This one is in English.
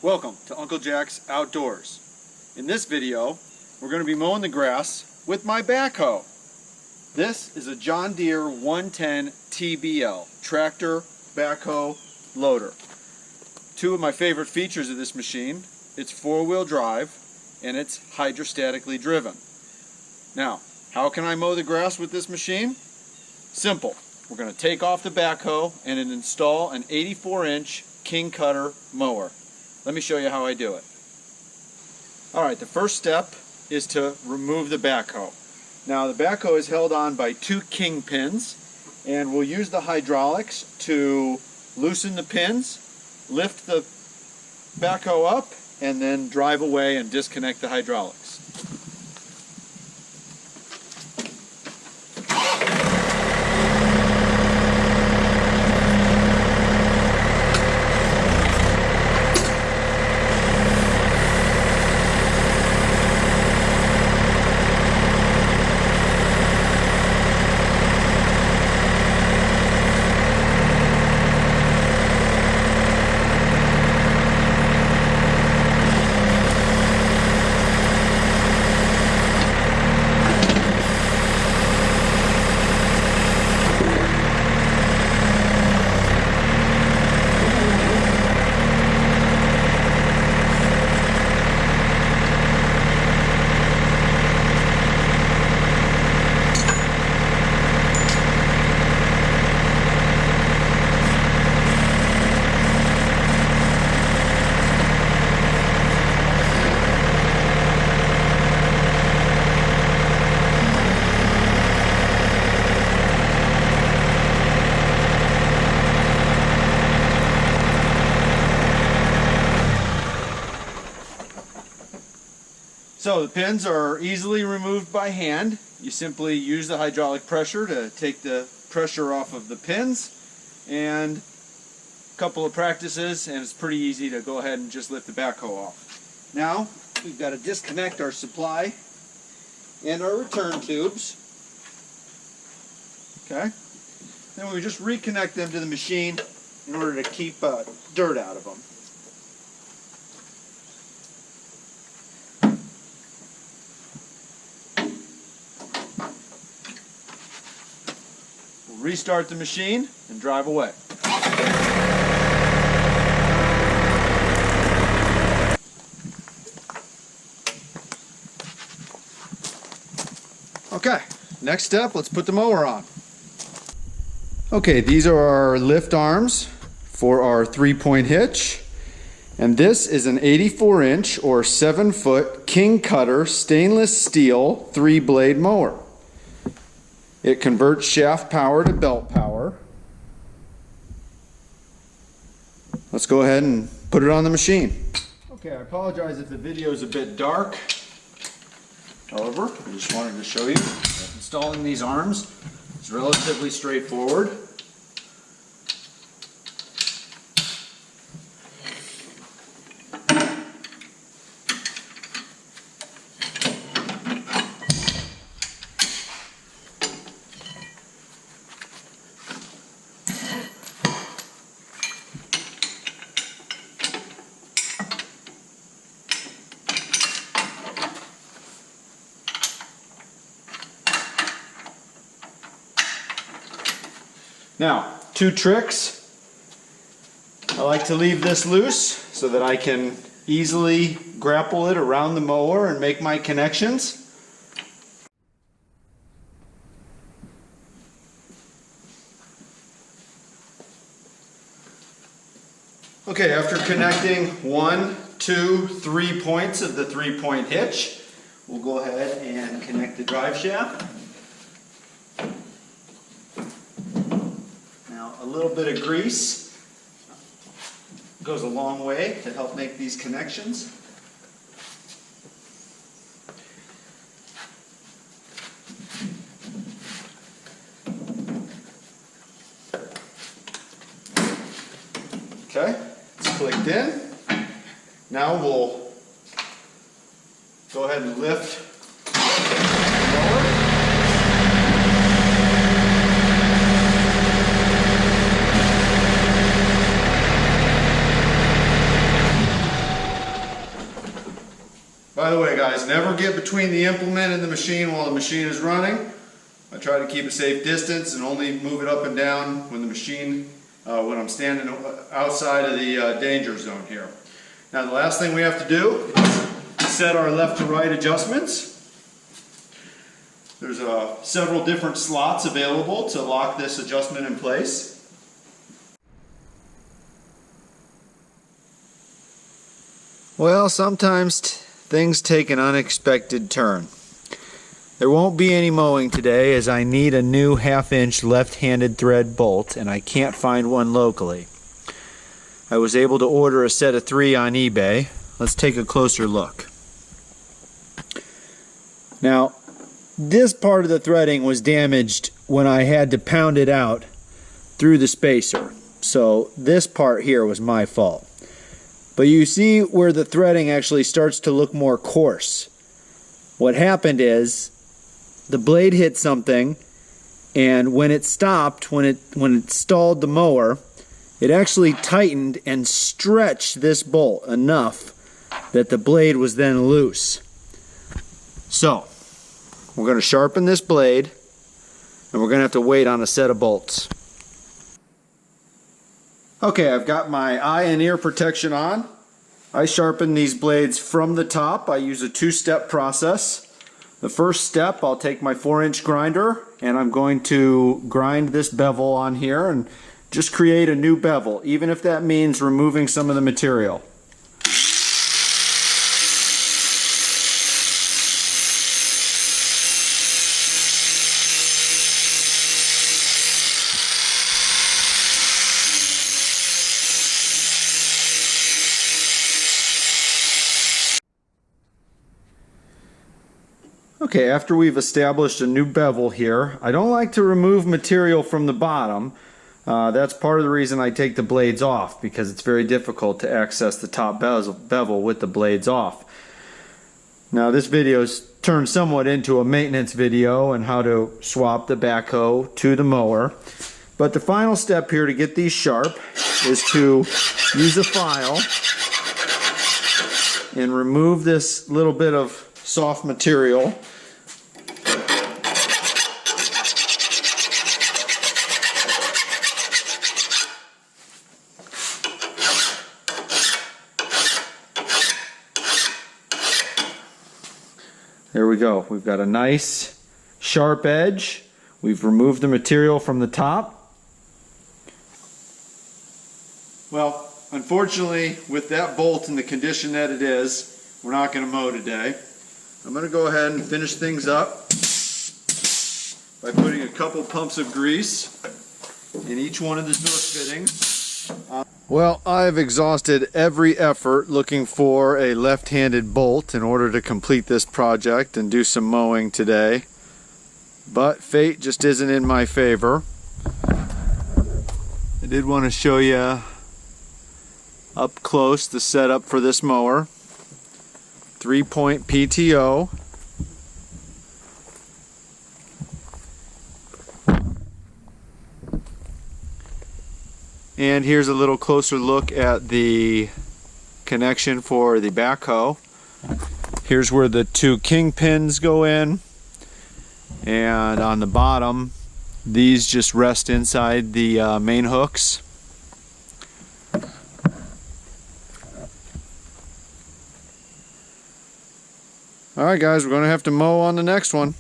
Welcome to Uncle Jack's Outdoors. In this video, we're going to be mowing the grass with my backhoe. This is a John Deere 110 TBL, tractor backhoe loader. Two of my favorite features of this machine, it's four-wheel drive and it's hydrostatically driven. Now, how can I mow the grass with this machine? Simple. We're going to take off the backhoe and install an 84-inch King Cutter mower. Let me show you how I do it. Alright, the first step is to remove the backhoe. Now the backhoe is held on by two king pins, and we'll use the hydraulics to loosen the pins, lift the backhoe up, and then drive away and disconnect the hydraulics. So the pins are easily removed by hand. You simply use the hydraulic pressure to take the pressure off of the pins, and a couple of practices and it's pretty easy to go ahead and just lift the backhoe off. Now we've got to disconnect our supply and our return tubes. Okay. Then we just reconnect them to the machine in order to keep dirt out of them. Restart the machine and drive away. Okay, next step, let's put the mower on. Okay, these are our lift arms for our 3-point hitch. And this is an 84-inch or 7-foot King Cutter stainless steel 3-blade mower. It converts shaft power to belt power. Let's go ahead and put it on the machine. Okay, I apologize if the video is a bit dark. However, I just wanted to show you that installing these arms is relatively straightforward. Now, two tricks. I like to leave this loose so that I can easily grapple it around the mower and make my connections. Okay, after connecting 1, 2, 3 points of the 3-point hitch, we'll go ahead and connect the drive shaft. A little bit of grease goes a long way to help make these connections. Okay, it's clicked in. Now we'll go ahead and lift the mower. By the way guys, never get between the implement and the machine while the machine is running. I try to keep a safe distance and only move it up and down when the machine, when I'm standing outside of the danger zone here. Now the last thing we have to do is set our left to right adjustments. There's several different slots available to lock this adjustment in place. Well, sometimes things take an unexpected turn. There won't be any mowing today as I need a new 1/2-inch left-handed thread bolt and I can't find one locally. I was able to order a set of 3 on eBay. Let's take a closer look. Now, this part of the threading was damaged when I had to pound it out through the spacer. So this part here was my fault. But you see where the threading actually starts to look more coarse. What happened is the blade hit something, and when it stopped, when it stalled the mower, it actually tightened and stretched this bolt enough that the blade was then loose. So we're going to sharpen this blade, and we're going to have to wait on a set of bolts. Okay, I've got my eye and ear protection on. I sharpen these blades from the top. I use a 2-step process. The first step, I'll take my 4-inch grinder and I'm going to grind this bevel on here and just create a new bevel, even if that means removing some of the material. Okay, after we've established a new bevel here, I don't like to remove material from the bottom. That's part of the reason I take the blades off, because it's very difficult to access the top bevel with the blades off. Now this video's turned somewhat into a maintenance video on how to swap the backhoe to the mower. But the final step here to get these sharp is to use a file and remove this little bit of soft material. There we go. We've got a nice sharp edge. We've removed the material from the top. Well, unfortunately, with that bolt in the condition that it is, we're not going to mow today. I'm going to go ahead and finish things up by putting a couple pumps of grease in each one of the door fittings. Well, I've exhausted every effort looking for a left-handed bolt in order to complete this project and do some mowing today. But fate just isn't in my favor. I did want to show you up close the setup for this mower. 3-point PTO. And here's a little closer look at the connection for the backhoe. Here's where the 2 kingpins go in, and on the bottom these just rest inside the main hooks. Alright guys, we're going to have to mow on the next one.